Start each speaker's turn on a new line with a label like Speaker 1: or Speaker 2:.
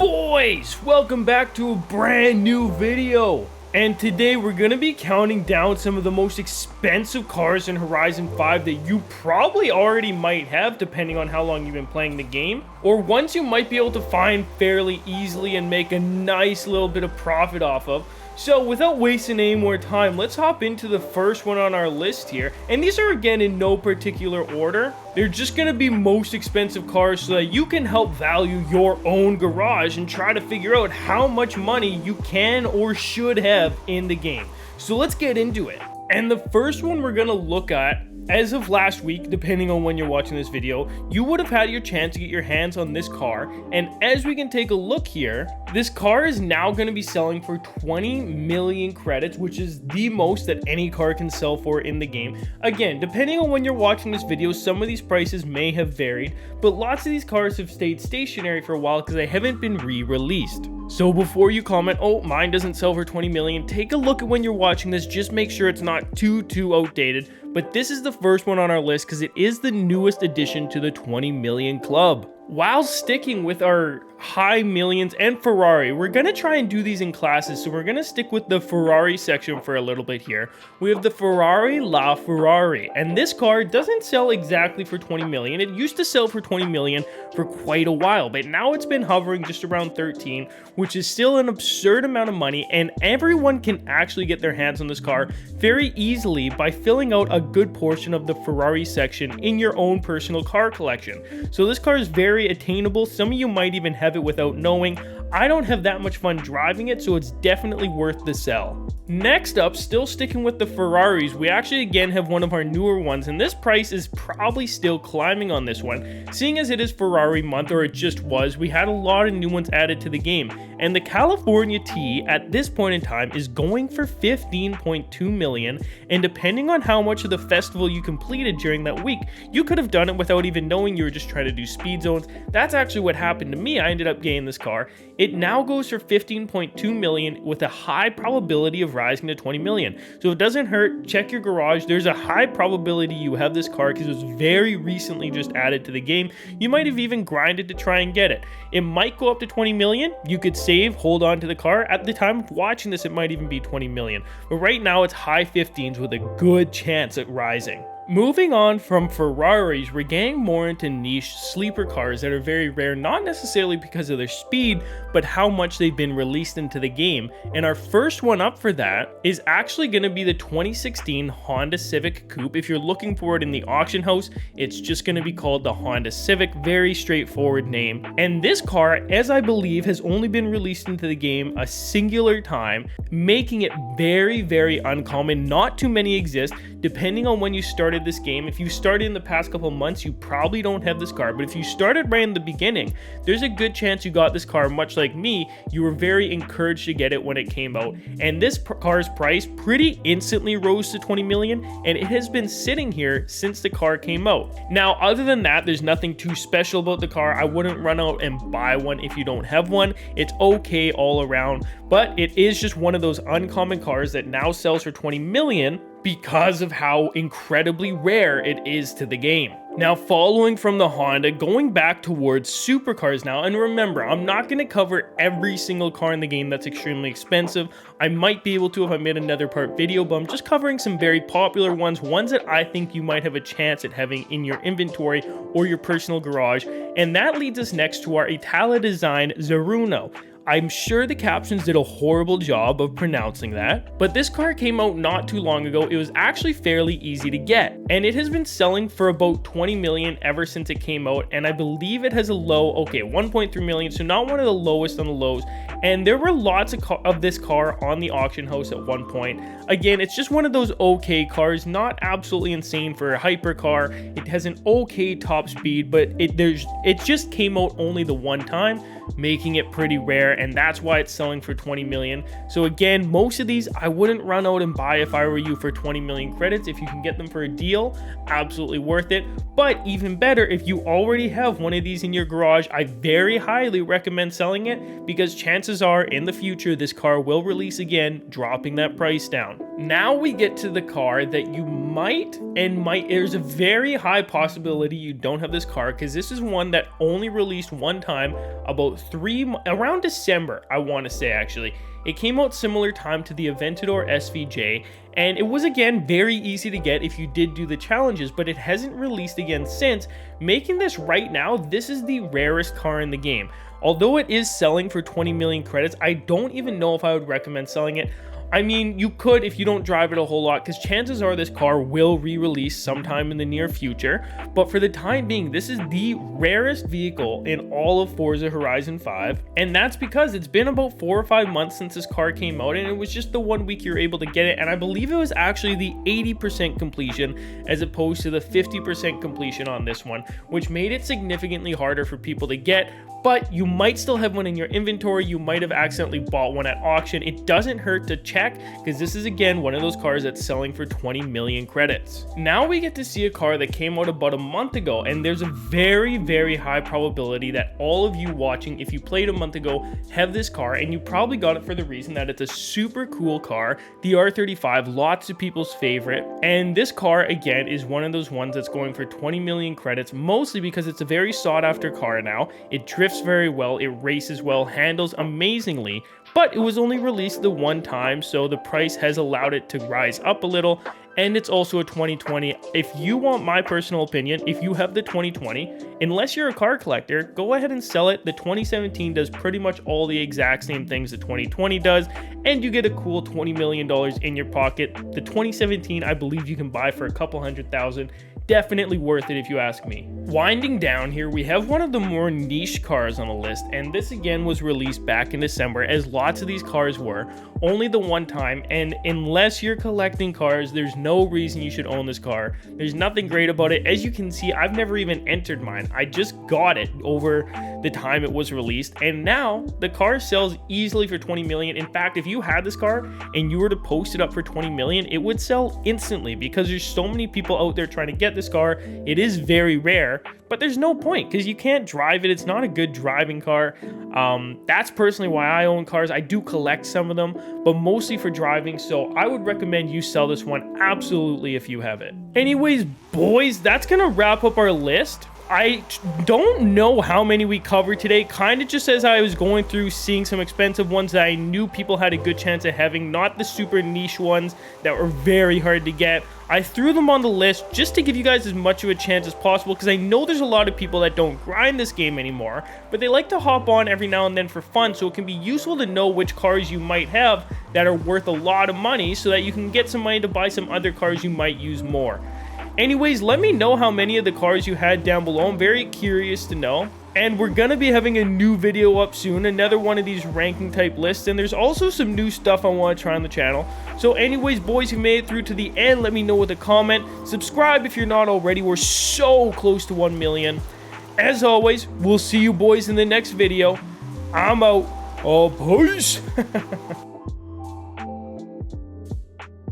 Speaker 1: Boys, welcome back to a brand new video. And today we're going to be counting down some of the most expensive cars in Horizon 5 that you probably already might have depending on how long you've been playing the game, or ones you might be able to find fairly easily and make a nice little bit of profit off of. So without wasting any more time, let's hop into the first one on our list here. And these are again in no particular order. They're just going to be most expensive cars so that you can help value your own garage and try to figure out how much money you can or should have in the game. So let's get into it. And the first one we're going to look at, as of last week, depending on when you're watching this video, you would have had your chance to get your hands on this car. And as we can take a look here, this car is now going to be selling for 20 million credits, which is the most that any car can sell for in the game. Again, depending on when you're watching this video, some of these prices may have varied, but lots of these cars have stayed stationary for a while because they haven't been re-released. So before you comment, oh, mine doesn't sell for 20 million, take a look at when you're watching this, just make sure it's not too outdated. But this is the first one on our list because it is the newest addition to the 20 million club. While sticking with our high millions and Ferrari, we're going to try and do these in classes, so we're going to stick with the Ferrari section for a little bit here. We have the Ferrari La Ferrari, and this car doesn't sell exactly for 20 million. It used to sell for 20 million for quite a while, but now it's been hovering just around 13, which is still an absurd amount of money, and everyone can actually get their hands on this car very easily by filling out a good portion of the Ferrari section in your own personal car collection. So this car is very attainable. Some of you might even have it without knowing. I don't have that much fun driving it, so it's definitely worth the sell. Next up, still sticking with the Ferraris, we actually again have one of our newer ones, and this price is probably still climbing on this one. Seeing as it is Ferrari month, or it just was, we had a lot of new ones added to the game, and the California T at this point in time is going for 15.2 million, and depending on how much of the festival you completed during that week, you could have done it without even knowing you were just trying to do speed zones. That's actually what happened to me. I ended up getting this car. It now goes for 15.2 million with a high probability of rising to 20 million. So it doesn't hurt, check your garage. There's a high probability you have this car because it was very recently just added to the game. You might have even grinded to try and get it. It might go up to 20 million. You could save, hold on to the car. At the time of watching this, it might even be 20 million. But right now it's high 15s with a good chance at rising. Moving on from Ferraris, we're getting more into niche sleeper cars that are very rare, not necessarily because of their speed, but how much they've been released into the game. And our first one up for that is actually going to be the 2016 Honda Civic Coupe. If you're looking for it in the auction house, it's just going to be called the Honda Civic. Very straightforward name. And this car, as I believe, has only been released into the game a singular time, making it very uncommon. Not too many exist. Depending on when you started this game, if you started in the past couple months, you probably don't have this car. But if you started right in the beginning, there's a good chance you got this car. Much like me, you were very encouraged to get it when it came out. And this car's price pretty instantly rose to 20 million, and it has been sitting here since the car came out. Now, other than that, there's nothing too special about the car. I wouldn't run out and buy one if you don't have one. It's okay all around, but it is just one of those uncommon cars that now sells for 20 million because of how incredibly rare it is to the game. Now, following from the Honda, going back towards supercars now, and remember, I'm not going to cover every single car in the game that's extremely expensive. I might be able to if I made another part video, but I'm just covering some very popular ones that I think you might have a chance at having in your inventory or your personal garage, and that leads us next to our Italia design Zeruno. I'm sure the captions did a horrible job of pronouncing that, but this car came out not too long ago. It was actually fairly easy to get, and it has been selling for about 20 million ever since it came out, and I believe it has a low, 1.3 million, so not one of the lowest on the lows, and there were lots of this car on the auction house at one point. Again, it's just one of those okay cars, not absolutely insane for a hypercar. It has an okay top speed, but it just came out only the one time, making it pretty rare, and that's why it's selling for 20 million. So again, most of these I wouldn't run out and buy if I were you for 20 million credits. If you can get them for a deal, absolutely worth it. But even better, if you already have one of these in your garage, I very highly recommend selling it, because chances are in the future this car will release again, dropping that price down. Now we get to the car that you might, there's a very high possibility you don't have this car, because this is one that only released one time about about around December, I want to say actually. It came out similar time to the Aventador SVJ, and it was again very easy to get if you did do the challenges, but it hasn't released again since, making this right now, this is the rarest car in the game. Although it is selling for 20 million credits, I don't even know if I would recommend selling it. I mean, you could if you don't drive it a whole lot, because chances are this car will re-release sometime in the near future. But for the time being, this is the rarest vehicle in all of Forza Horizon 5. And that's because it's been about 4 or 5 months since this car came out, and it was just the 1 week you're able to get it. And I believe it was actually the 80% completion as opposed to the 50% completion on this one, which made it significantly harder for people to get. But you might still have one in your inventory. You might have accidentally bought one at auction. It doesn't hurt to check, because this is again one of those cars that's selling for 20 million credits. Now we get to see a car that came out about a month ago, and there's a very, very high probability that all of you watching, if you played a month ago, have this car, and you probably got it for the reason that it's a super cool car, the R35, lots of people's favorite. And this car again is one of those ones that's going for 20 million credits, mostly because it's a very sought after car now. It drifts very well, it races well, handles amazingly, but it was only released the one time, so the price has allowed it to rise up a little. And it's also a 2020. If you want my personal opinion, if you have the 2020, unless you're a car collector, go ahead and sell it. The 2017 does pretty much all the exact same things the 2020 does, and you get a cool $20 million in your pocket. The 2017, I believe you can buy for a couple $100,000. Definitely worth it if you ask me. Winding down here, we have one of the more niche cars on the list, and this again was released back in December, as lots of these cars were, only the one time, and unless you're collecting cars, there's no reason you should own this car. There's nothing great about it. As you can see, I've never even entered mine. I just got it over the time it was released, and now the car sells easily for 20 million. In fact, if you had this car and you were to post it up for 20 million, it would sell instantly, because there's so many people out there trying to get this car. It is very rare, but there's no point because you can't drive it. It's not a good driving car. That's personally why I own cars. I do collect some of them, but mostly for driving, so I would recommend you sell this one absolutely if you have it. Anyways, boys, that's gonna wrap up our list. I don't know how many we covered today, kind of just as I was going through seeing some expensive ones that I knew people had a good chance of having, not the super niche ones that were very hard to get. I threw them on the list just to give you guys as much of a chance as possible, because I know there's a lot of people that don't grind this game anymore, but they like to hop on every now and then for fun, so it can be useful to know which cars you might have that are worth a lot of money so that you can get some money to buy some other cars you might use more. Anyways, let me know how many of the cars you had down below. I'm very curious to know. And we're gonna be having a new video up soon, another one of these ranking type lists, and there's also some new stuff I want to try on the channel. So anyways, boys who made it through to the end, let me know with a comment. Subscribe if you're not already. We're so close to 1 million. As always, we'll see you boys in the next video. I'm out. Oh, peace.